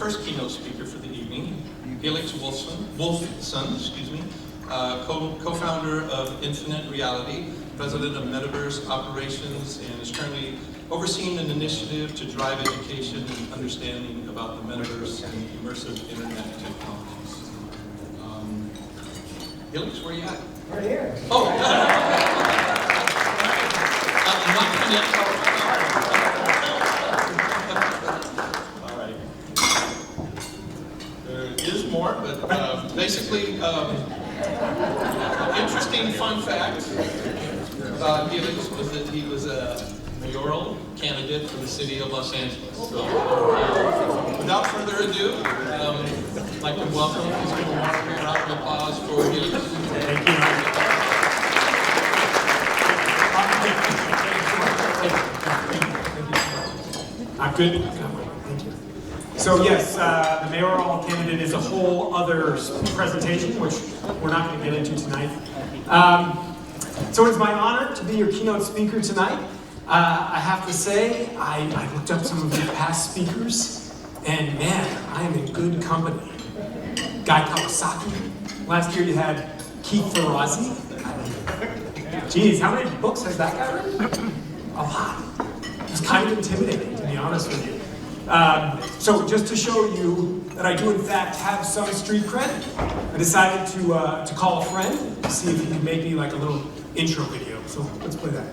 first keynote speaker for the evening, Helix Wolfson, co-founder of Infinite Reality, president of Metaverse Operations, and is currently overseeing an initiative to drive education and understanding about the metaverse and immersive internet technologies. Helix, where are you at? Right here. Oh! Not finished. All right. There is more, but basically, interesting fun fact about Helix was that he was a mayoral candidate for the city of Los Angeles. So, without further ado, I'd like to welcome, please give a round of applause for Helix. Thank you. I'm good. Thank you. So yes, the mayoral candidate is a whole other presentation, which we're not going to get into tonight. So it's my honor to be your keynote speaker tonight. I have to say, I looked up some of your past speakers, and man, I am in good company. Guy Kawasaki. Last year you had Keith Ferrazzi. Geez, how many books has that guy written? A lot. It's kind of intimidating, to be honest with you. So just to show you that I do in fact have some street cred, I decided to call a friend to see if he could make me like a little intro video. So let's play that.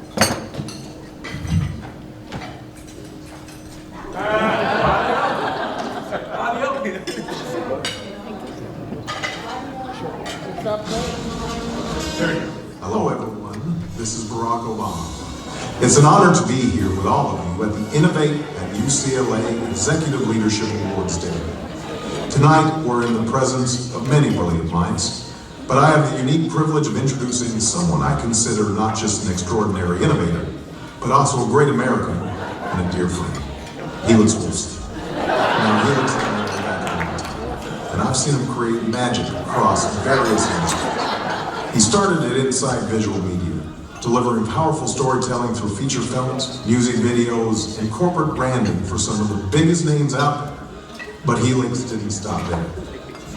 Hello everyone, this is Barack Obama. It's an honor to be here with all of you at the Innovate at UCLA Executive Leadership Awards Day. Tonight we're in the presence of many brilliant minds, but I have the unique privilege of introducing someone I consider not just an extraordinary innovator, but also a great American and a dear friend, Helix Wolfson. Now Helix is my background, and I've seen him create magic across various industries. He started at Inside Visual Media, delivering powerful storytelling through feature films, music videos, and corporate branding for some of the biggest names out there. But Helix didn't stop there.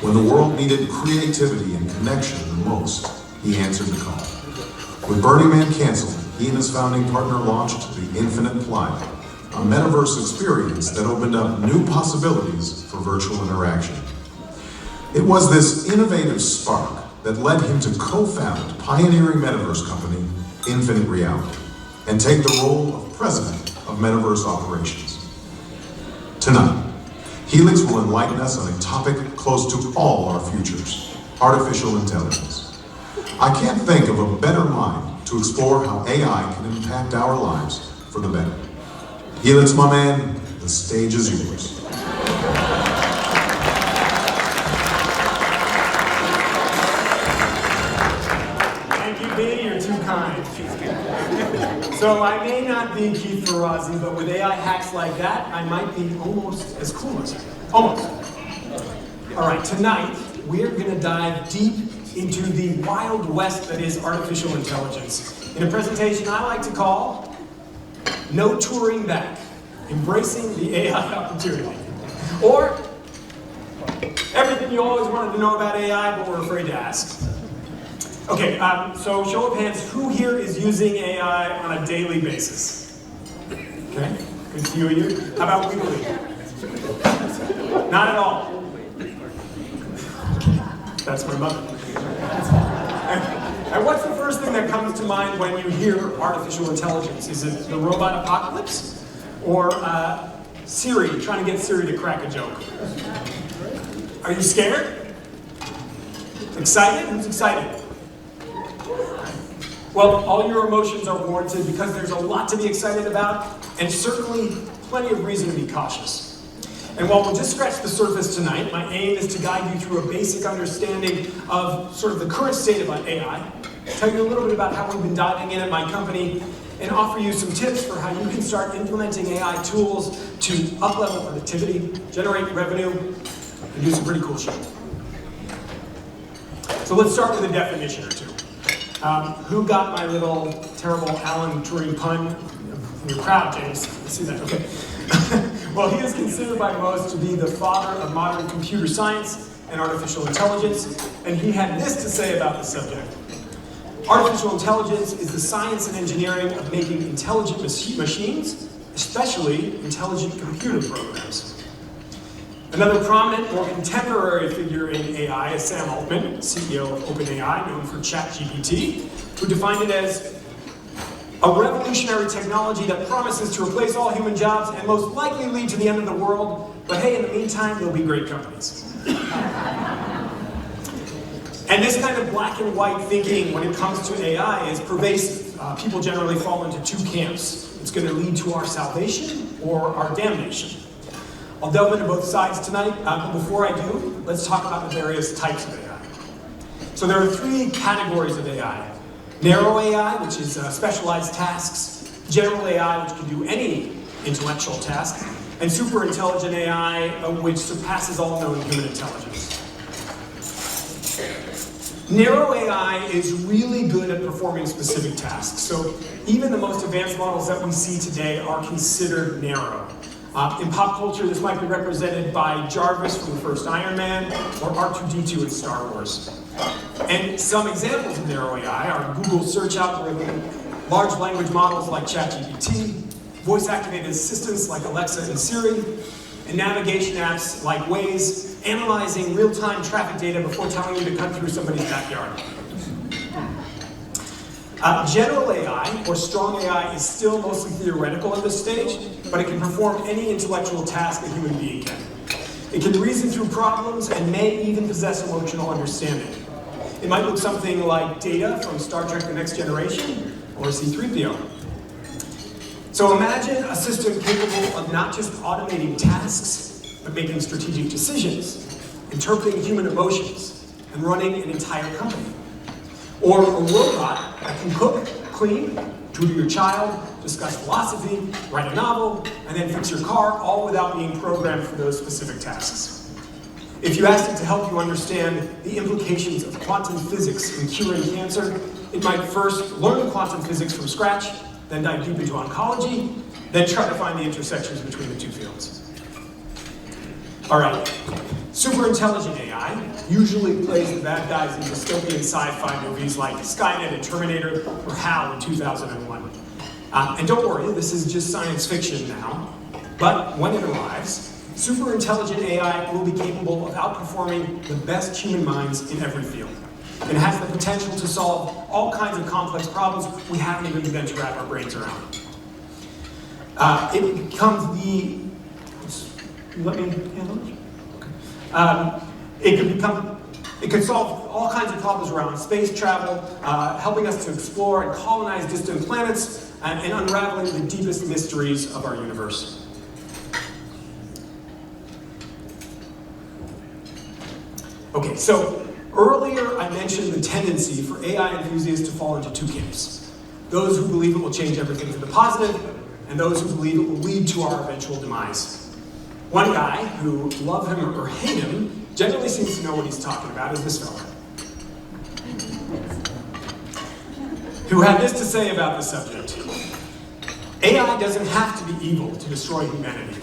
When the world needed creativity and connection the most, he answered the call. With Burning Man canceled, he and his founding partner launched the Infinite Planet, a metaverse experience that opened up new possibilities for virtual interaction. It was this innovative spark that led him to co-found pioneering metaverse company, Infinite Reality, and take the role of president of Metaverse Operations. Tonight, Helix will enlighten us on a topic close to all our futures, artificial intelligence. I can't think of a better mind to explore how AI can impact our lives for the better. Helix, my man, the stage is yours. You're too kind. So I may not be Keith Ferrazzi, but with AI hacks like that, I might be almost as cool as him. Almost. All right, tonight we're going to dive deep into the wild west that is artificial intelligence in a presentation I like to call No Touring Back, Embracing the AI Opportunity. Or everything you always wanted to know about AI but were afraid to ask. Okay, so show of hands, who here is using AI on a daily basis? Okay, good few of you. How about weekly? Not at all. That's my mother. And what's the first thing that comes to mind when you hear artificial intelligence? Is it the robot apocalypse? Or Siri, trying to get Siri to crack a joke? Are you scared? Excited? Who's excited? Well, all your emotions are warranted because there's a lot to be excited about and certainly plenty of reason to be cautious. And while we'll just scratch the surface tonight, my aim is to guide you through a basic understanding of sort of the current state of AI, tell you a little bit about how we've been diving in at my company, and offer you some tips for how you can start implementing AI tools to up-level productivity, generate revenue, and do some pretty cool shit. So let's start with a definition or two. Who got my little terrible Alan Turing pun? Your crowd, James. Let's see that. Okay. Well, he is considered by most to be the father of modern computer science and artificial intelligence, and he had this to say about the subject. Artificial intelligence is the science and engineering of making intelligent machines, especially intelligent computer programs. Another prominent, more contemporary figure in AI is Sam Altman, CEO of OpenAI, known for ChatGPT, who defined it as a revolutionary technology that promises to replace all human jobs and most likely lead to the end of the world, but hey, in the meantime, there'll be great companies. And this kind of black and white thinking when it comes to AI is pervasive. People generally fall into two camps. It's going to lead to our salvation or our damnation. I'll delve into both sides tonight, but before I do, let's talk about the various types of AI. So there are three categories of AI. Narrow AI, which is specialized tasks, general AI, which can do any intellectual task, and super intelligent AI, which surpasses all known human intelligence. Narrow AI is really good at performing specific tasks. So even the most advanced models that we see today are considered narrow. In pop culture, this might be represented by Jarvis from the first Iron Man, or R2-D2 in Star Wars. And some examples of narrow AI are Google search algorithm, large language models like ChatGPT, voice-activated assistants like Alexa and Siri, and navigation apps like Waze, analyzing real-time traffic data before telling you to cut through somebody's backyard. General AI, or strong AI, is still mostly theoretical at this stage, but it can perform any intellectual task a human being can. It can reason through problems and may even possess emotional understanding. It might look something like Data from Star Trek: The Next Generation, or C-3PO. So imagine a system capable of not just automating tasks, but making strategic decisions, interpreting human emotions, and running an entire company. Or a robot that can cook, clean, tutor your child, discuss philosophy, write a novel, and then fix your car, all without being programmed for those specific tasks. If you asked it to help you understand the implications of quantum physics in curing cancer, it might first learn quantum physics from scratch, then dive deep into oncology, then try to find the intersections between the two fields. All right, super intelligent AI usually plays the bad guys in dystopian sci-fi movies like Skynet and Terminator, or HAL in 2001. And don't worry, this is just science fiction now, but when it arrives, super intelligent AI will be capable of outperforming the best human minds in every field. It has the potential to solve all kinds of complex problems we haven't even begun to wrap our brains around. It becomes the... Let me handle it? It could solve all kinds of problems around space travel, helping us to explore and colonize distant planets, and unraveling the deepest mysteries of our universe. Okay, so earlier I mentioned the tendency for AI enthusiasts to fall into two camps. Those who believe it will change everything for the positive, and those who believe it will lead to our eventual demise. One guy, who, love him or hate him, generally seems to know what he's talking about, is this fella, who had this to say about the subject. AI doesn't have to be evil to destroy humanity.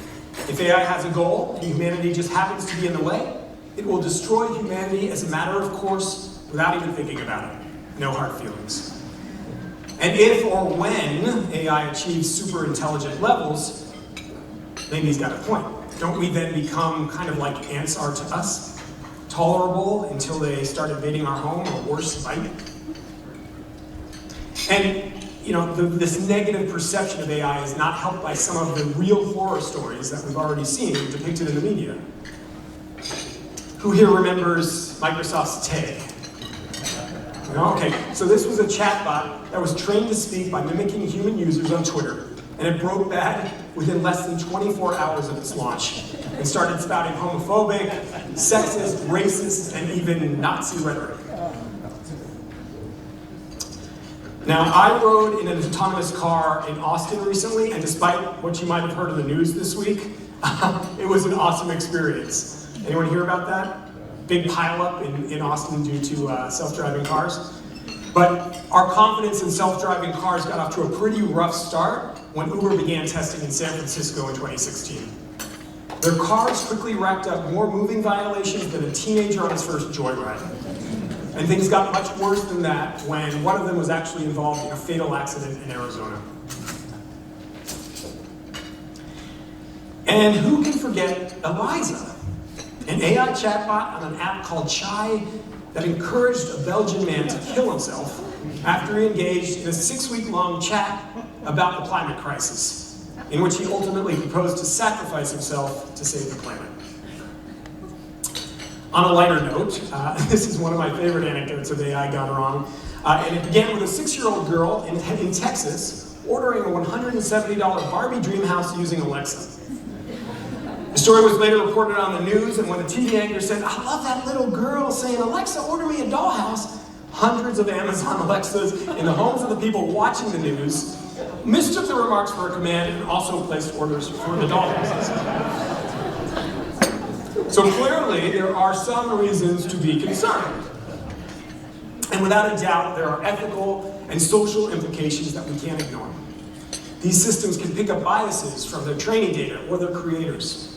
If AI has a goal and humanity just happens to be in the way, it will destroy humanity as a matter of course without even thinking about it. No hard feelings. And if or when AI achieves super intelligent levels, maybe he's got a point. Don't we then become kind of like ants are to us? Tolerable until they start invading our home, or worse, bite? And you know, this negative perception of AI is not helped by some of the real horror stories that we've already seen depicted in the media. Who here remembers Microsoft's Tay? Okay, so this was a chatbot that was trained to speak by mimicking human users on Twitter, and it broke bad within less than 24 hours of its launch, and started spouting homophobic, sexist, racist, and even Nazi rhetoric. Now, I rode in an autonomous car in Austin recently, and despite what you might have heard in the news this week, it was an awesome experience. Anyone hear about that? Big pileup in Austin due to self-driving cars. But our confidence in self-driving cars got off to a pretty rough start when Uber began testing in San Francisco in 2016. Their cars quickly racked up more moving violations than a teenager on his first joyride. And things got much worse than that when one of them was actually involved in a fatal accident in Arizona. And who can forget Eliza, an AI chatbot on an app called Chai that encouraged a Belgian man to kill himself after he engaged in a 6-week-long chat about the climate crisis, in which he ultimately proposed to sacrifice himself to save the planet. On a lighter note, this is one of my favorite anecdotes of AI gone wrong, and it began with a 6-year-old girl in Texas ordering a $170 Barbie dream house using Alexa. The story was later reported on the news, and when the TV anchor said, "I love that little girl saying, 'Alexa, order me a dollhouse,' hundreds of Amazon Alexas in the homes of the people watching the news mistook the remarks for a command and also placed orders for the dollhouses." So clearly, there are some reasons to be concerned. And without a doubt, there are ethical and social implications that we can't ignore. These systems can pick up biases from their training data or their creators.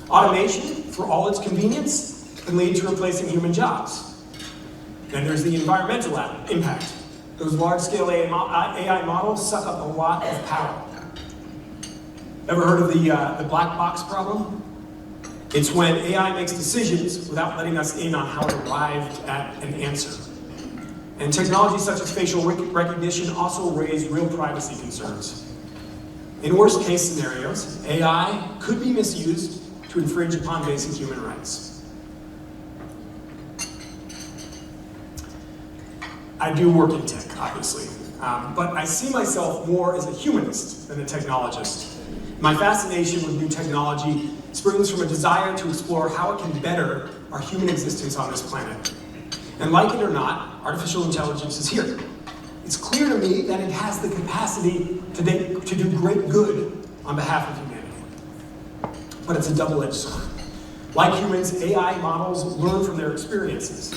Automation, for all its convenience, can lead to replacing human jobs. Then there's the environmental impact. Those large-scale AI models suck up a lot of power. Ever heard of the black box problem? It's when AI makes decisions without letting us in on how it arrived at an answer. And technologies such as facial recognition also raise real privacy concerns. In worst-case scenarios, AI could be misused to infringe upon basic human rights. I do work in tech, obviously, but I see myself more as a humanist than a technologist. My fascination with new technology springs from a desire to explore how it can better our human existence on this planet. And like it or not, artificial intelligence is here. It's clear to me that it has the capacity to do great good on behalf of humanity. But it's a double-edged sword. Like humans, AI models learn from their experiences.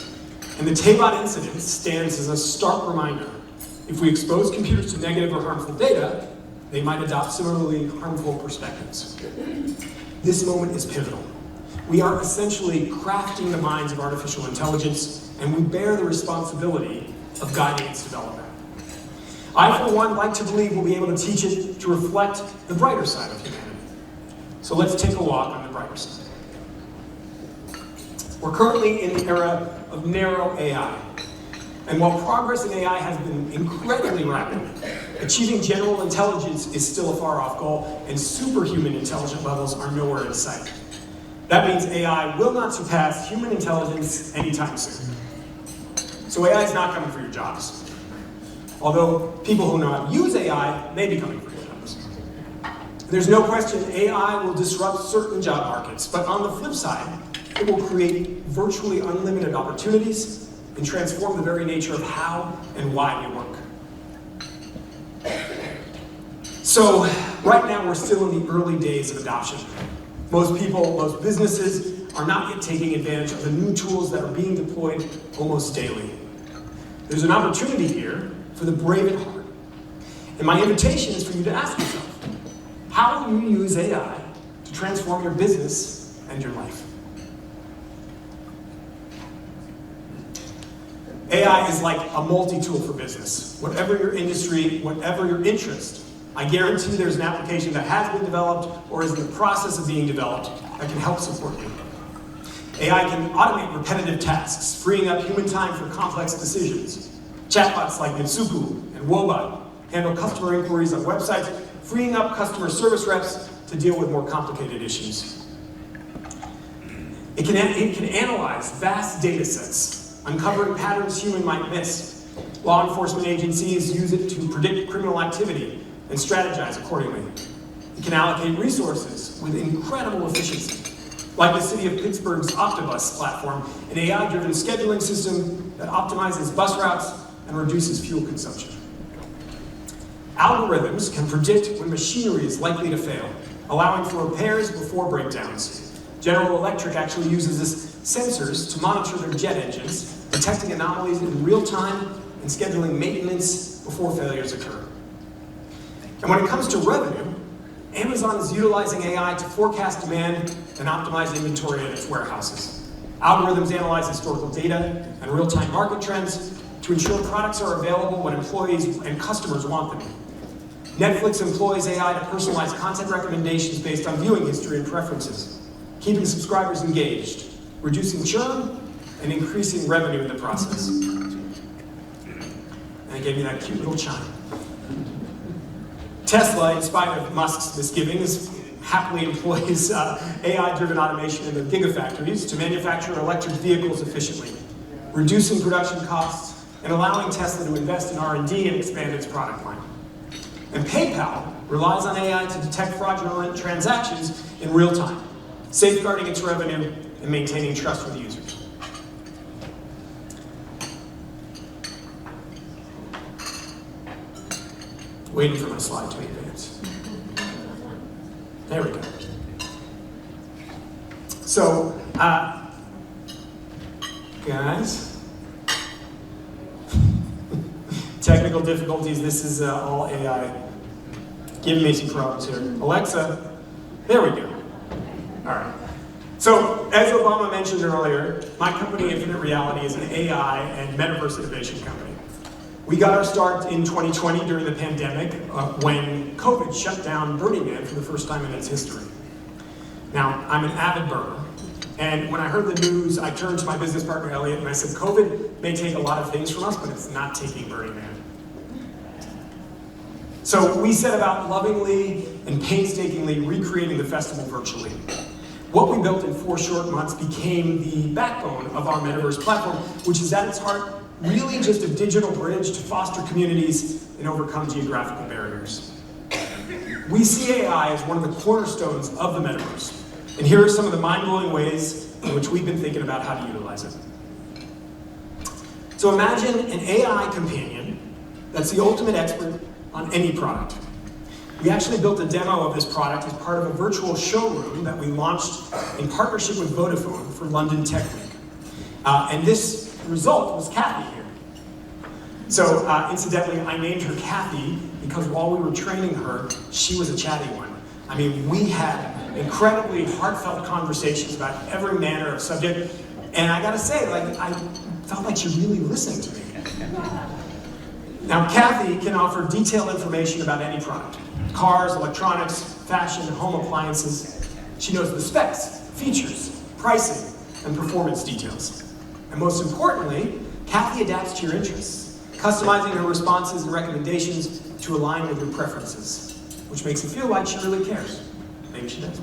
And the Tabot incident stands as a stark reminder. If we expose computers to negative or harmful data, they might adopt similarly harmful perspectives. This moment is pivotal. We are essentially crafting the minds of artificial intelligence, and we bear the responsibility of guiding its development. I, for one, like to believe we'll be able to teach it to reflect the brighter side of humanity. So let's take a walk on the brighter side. We're currently in the era of narrow AI. And while progress in AI has been incredibly rapid, achieving general intelligence is still a far-off goal, and superhuman intelligence levels are nowhere in sight. That means AI will not surpass human intelligence anytime soon. So AI is not coming for your jobs. Although people who know how to use AI may be coming for your jobs. There's no question AI will disrupt certain job markets, but on the flip side, it will create virtually unlimited opportunities and transform the very nature of how and why we work. So, right now we're still in the early days of adoption. Most people, most businesses are not yet taking advantage of the new tools that are being deployed almost daily. There's an opportunity here for the brave at heart. And my invitation is for you to ask yourself, how will you use AI to transform your business and your life? AI is like a multi-tool for business. Whatever your industry, whatever your interest, I guarantee there's an application that has been developed or is in the process of being developed that can help support you. AI can automate repetitive tasks, freeing up human time for complex decisions. Chatbots like Mitsuku and Wobot handle customer inquiries on websites, freeing up customer service reps to deal with more complicated issues. It can analyze vast data sets, uncovering patterns humans might miss. Law enforcement agencies use it to predict criminal activity and strategize accordingly. It can allocate resources with incredible efficiency, like the city of Pittsburgh's Optibus platform, an AI-driven scheduling system that optimizes bus routes and reduces fuel consumption. Algorithms can predict when machinery is likely to fail, allowing for repairs before breakdowns. General Electric actually uses sensors to monitor their jet engines, detecting anomalies in real time and scheduling maintenance before failures occur. And when it comes to revenue, Amazon is utilizing AI to forecast demand and optimize inventory in its warehouses. Algorithms analyze historical data and real-time market trends to ensure products are available when employees and customers want them. Netflix employs AI to personalize content recommendations based on viewing history and preferences, keeping subscribers engaged, reducing churn, and increasing revenue in the process. And it gave me that cute little chime. Tesla, in spite of Musk's misgivings, happily employs AI-driven automation in their gigafactories to manufacture electric vehicles efficiently, reducing production costs and allowing Tesla to invest in R&D and expand its product line. And PayPal relies on AI to detect fraudulent transactions in real time, safeguarding its revenue and maintaining trust with users. Waiting for my slide to advance. There we go. So, guys, technical difficulties. This is all AI. Giving me some problems here. Alexa, there we go. All right. So, as Obama mentioned earlier, my company, Infinite Reality, is an AI and metaverse innovation company. We got our start in 2020 during the pandemic when COVID shut down Burning Man for the first time in its history. Now, I'm an avid burner, and when I heard the news, I turned to my business partner, Elliot, and I said, COVID may take a lot of things from us, but it's not taking Burning Man. So we set about lovingly and painstakingly recreating the festival virtually. What we built in 4 short months became the backbone of our metaverse platform, which is at its heart really just a digital bridge to foster communities and overcome geographical barriers. We see AI as one of the cornerstones of the metaverse, and here are some of the mind-blowing ways in which we've been thinking about how to utilize it. So imagine an AI companion that's the ultimate expert on any product. We actually built a demo of this product as part of a virtual showroom that we launched in partnership with Vodafone for London Tech Week. And this result was Kathy here. So incidentally, I named her Kathy because while we were training her, she was a chatty one. I mean, we had incredibly heartfelt conversations about every manner of subject, and I gotta say, I felt like she really listened to me. Now, Kathy can offer detailed information about any product. Cars, electronics, fashion, home appliances. She knows the specs, features, pricing, and performance details. And most importantly, Kathy adapts to your interests, customizing her responses and recommendations to align with your preferences, which makes it feel like she really cares. Maybe she does.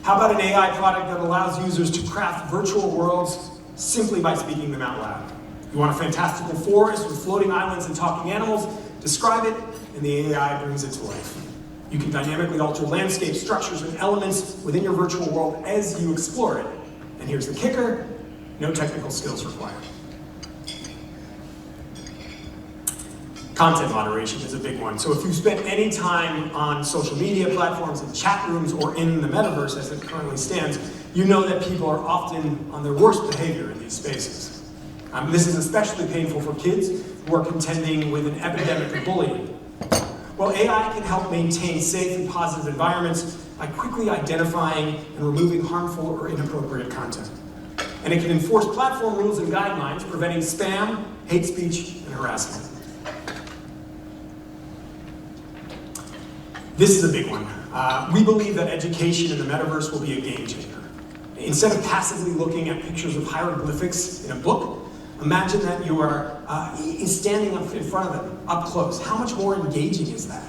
How about an AI product that allows users to craft virtual worlds simply by speaking them out loud? You want a fantastical forest with floating islands and talking animals? Describe it, and the AI brings it to life. You can dynamically alter landscape, structures, and elements within your virtual world as you explore it. And here's the kicker, no technical skills required. Content moderation is a big one. So if you spend any time on social media platforms and chat rooms or in the metaverse as it currently stands, you know that people are often on their worst behavior in these spaces. This is especially painful for kids who are contending with an epidemic of bullying. Well, AI can help maintain safe and positive environments by quickly identifying and removing harmful or inappropriate content. And it can enforce platform rules and guidelines preventing spam, hate speech, and harassment. This is a big one. We believe that education in the metaverse will be a game changer. Instead of passively looking at pictures of hieroglyphics in a book, imagine that you are standing up in front of them, up close. How much more engaging is that?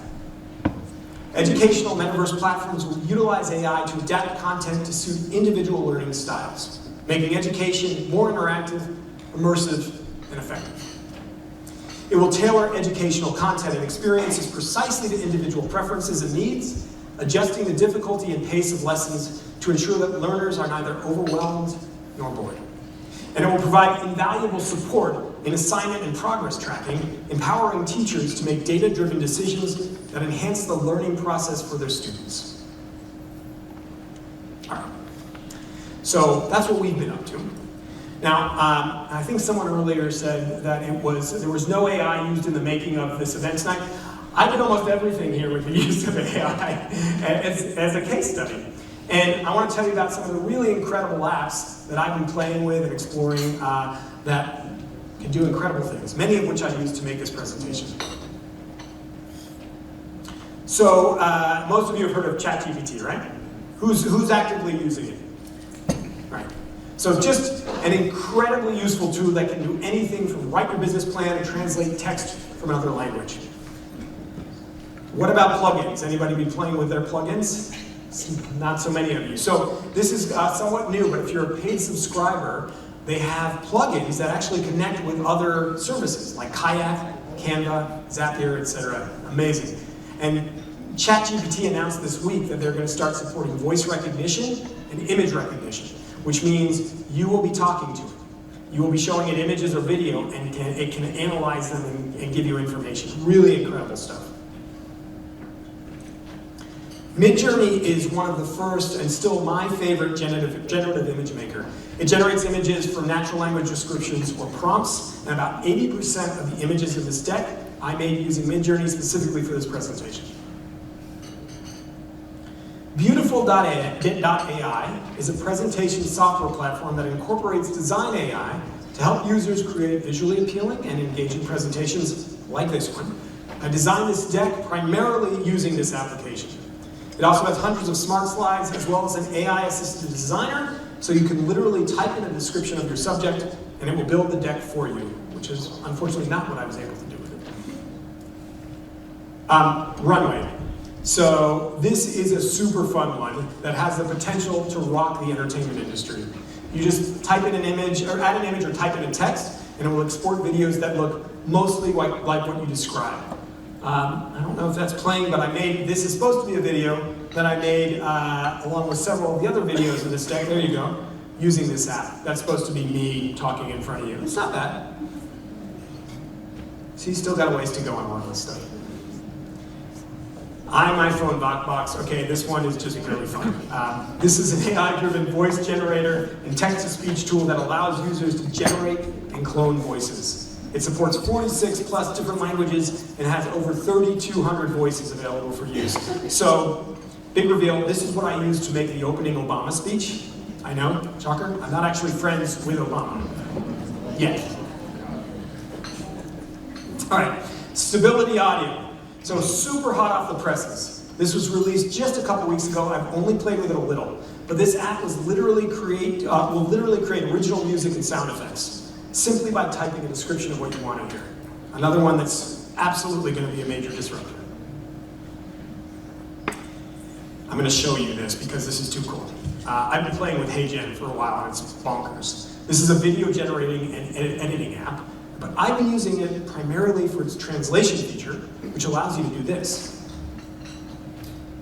Educational metaverse platforms will utilize AI to adapt content to suit individual learning styles, making education more interactive, immersive, and effective. It will tailor educational content and experiences precisely to individual preferences and needs, adjusting the difficulty and pace of lessons to ensure that learners are neither overwhelmed nor bored. And it will provide invaluable support in assignment and progress tracking, empowering teachers to make data-driven decisions that enhance the learning process for their students. All right. So that's what we've been up to. Now, I think someone earlier said that there was no AI used in the making of this event tonight. I did almost everything here with the use of AI as a case study. And I want to tell you about some of the really incredible apps that I've been playing with and exploring that can do incredible things, many of which I used to make this presentation. So most of you have heard of ChatGPT, right? Who's actively using it? Right. So just an incredibly useful tool that can do anything from write your business plan and translate text from another language. What about plugins? Anybody been playing with their plugins? Not so many of you. So this is somewhat new, but if you're a paid subscriber, they have plugins that actually connect with other services like Kayak, Canva, Zapier, etc. Amazing. And ChatGPT announced this week that they're going to start supporting voice recognition and image recognition, which means you will be talking to it. You will be showing it images or video, and it can analyze them and give you information. Really incredible stuff. Midjourney is one of the first and still my favorite generative image maker. It generates images from natural language descriptions or prompts, and about 80% of the images in this deck I made using Midjourney specifically for this presentation. Beautiful.ai is a presentation software platform that incorporates design AI to help users create visually appealing and engaging presentations like this one. I designed this deck primarily using this application. It also has hundreds of smart slides as well as an AI-assisted designer, so you can literally type in a description of your subject and it will build the deck for you, which is unfortunately not what I was able to do with it. Runway. So this is a super fun one that has the potential to rock the entertainment industry. You just type in an image, or add an image or type in a text, and it will export videos that look mostly like what you describe. I don't know if that's playing, but this is supposed to be a video that I made along with several of the other videos in this deck. There you go, using this app. That's supposed to be me talking in front of you. It's not bad. See, still got a ways to go on a lot of this stuff. iPhone Box. Okay, this one is just really fun. This is an AI-driven voice generator and text-to-speech tool that allows users to generate and clone voices. It supports 46 plus different languages and has over 3,200 voices available for use. So, big reveal, this is what I used to make the opening Obama speech. I know, shocker, I'm not actually friends with Obama. Yet. All right, Stability Audio. So super hot off the presses. This was released just a couple weeks ago. I've only played with it a little, but this app will literally create original music and sound effects simply by typing a description of what you want to hear. Another one that's absolutely going to be a major disruptor. I'm going to show you this because this is too cool. I've been playing with HeyGen for a while and it's bonkers. This is a video generating and editing app, but I've been using it primarily for its translation feature, which allows you to do this.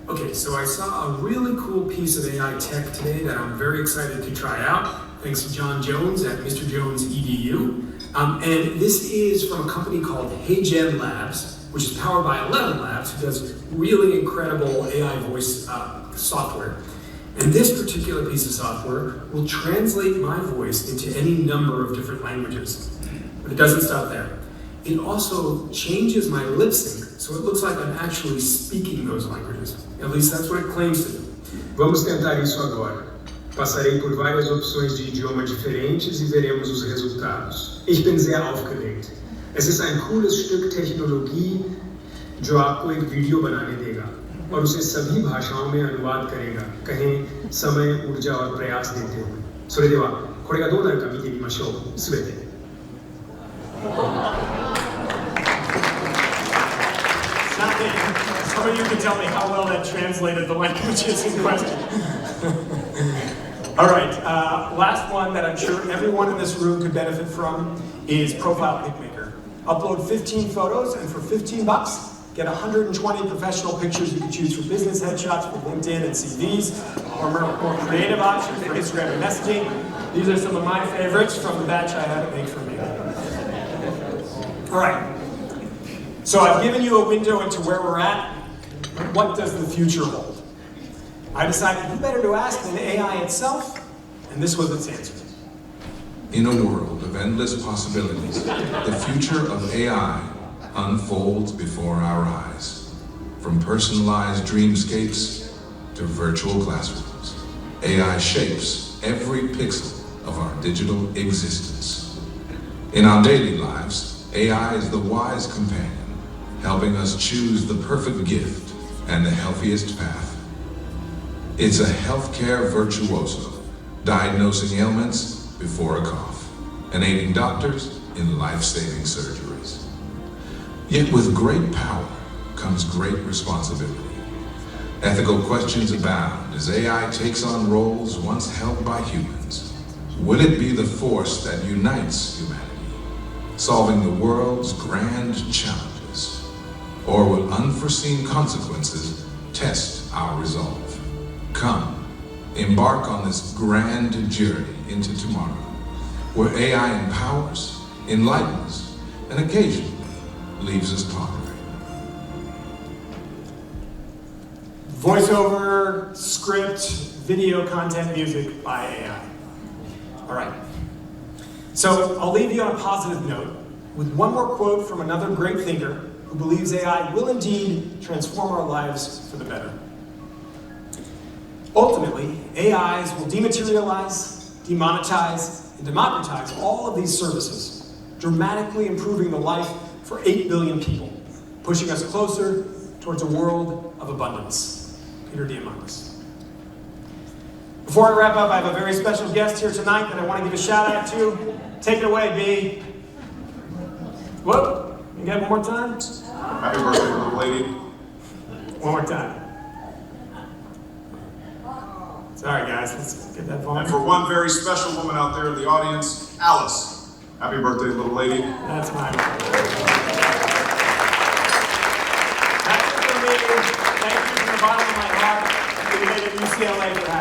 Okay, so I saw a really cool piece of AI tech today that I'm very excited to try out, thanks to John Jones at Mr. Jones EDU. And this is from a company called HeyGen Labs, which is powered by 11 Labs, who does really incredible AI voice software. And this particular piece of software will translate my voice into any number of different languages. But it doesn't stop there. It also changes my lip sync, so it looks like I'm actually speaking those languages. At least that's what it claims to do. Vamos tentar isso agora. Passarei por várias opções de idioma diferentes e veremos os resultados. Ich bin sehr aufgeregt. Es ist ein cooles Stück Technologie जो आपको एक video बनाने देगा और उसे सभी भाषाओं में अनुवाद करेगा. कहें समय, ऊर्जा और प्रयास देते हुए. それではこれがどうなるか見てみましょう。すべて。Some of you can tell me how well that translated the languages in question. All right, last one that I'm sure everyone in this room could benefit from is Profile Pic Maker. Upload 15 photos, and for $15, get 120 professional pictures you can choose for business headshots for LinkedIn and CVs, or more creative options for Instagram and messaging. These are some of my favorites from the batch I had it made for me. All right. So I've given you a window into where we're at. What does the future hold? I decided who better to ask than AI itself, and this was its answer. In a world of endless possibilities, the future of AI unfolds before our eyes. From personalized dreamscapes to virtual classrooms, AI shapes every pixel of our digital existence. In our daily lives, AI is the wise companion, helping us choose the perfect gift and the healthiest path. It's a healthcare virtuoso, diagnosing ailments before a cough, and aiding doctors in life-saving surgeries. Yet with great power comes great responsibility. Ethical questions abound as AI takes on roles once held by humans. Will it be the force that unites humanity, solving the world's grand challenges? Or will unforeseen consequences test our resolve? Come, embark on this grand journey into tomorrow, where AI empowers, enlightens, and occasionally leaves us pondering. Voiceover, script, video content, music by AI. All right. So I'll leave you on a positive note with one more quote from another great thinker who believes AI will indeed transform our lives for the better. Ultimately, AIs will dematerialize, demonetize, and democratize all of these services, dramatically improving the life for 8 billion people, pushing us closer towards a world of abundance. Peter Diamandis. Before I wrap up, I have a very special guest here tonight that I want to give a shout out to. Take it away, B. Whoop. You got one more time? Happy birthday, little lady. One more time. Sorry, guys. Let's get that phone. And for one very special woman out there in the audience, Alice. Happy birthday, little lady. That's my That's it for me. Thank you from the bottom of my heart. UCLA for having me.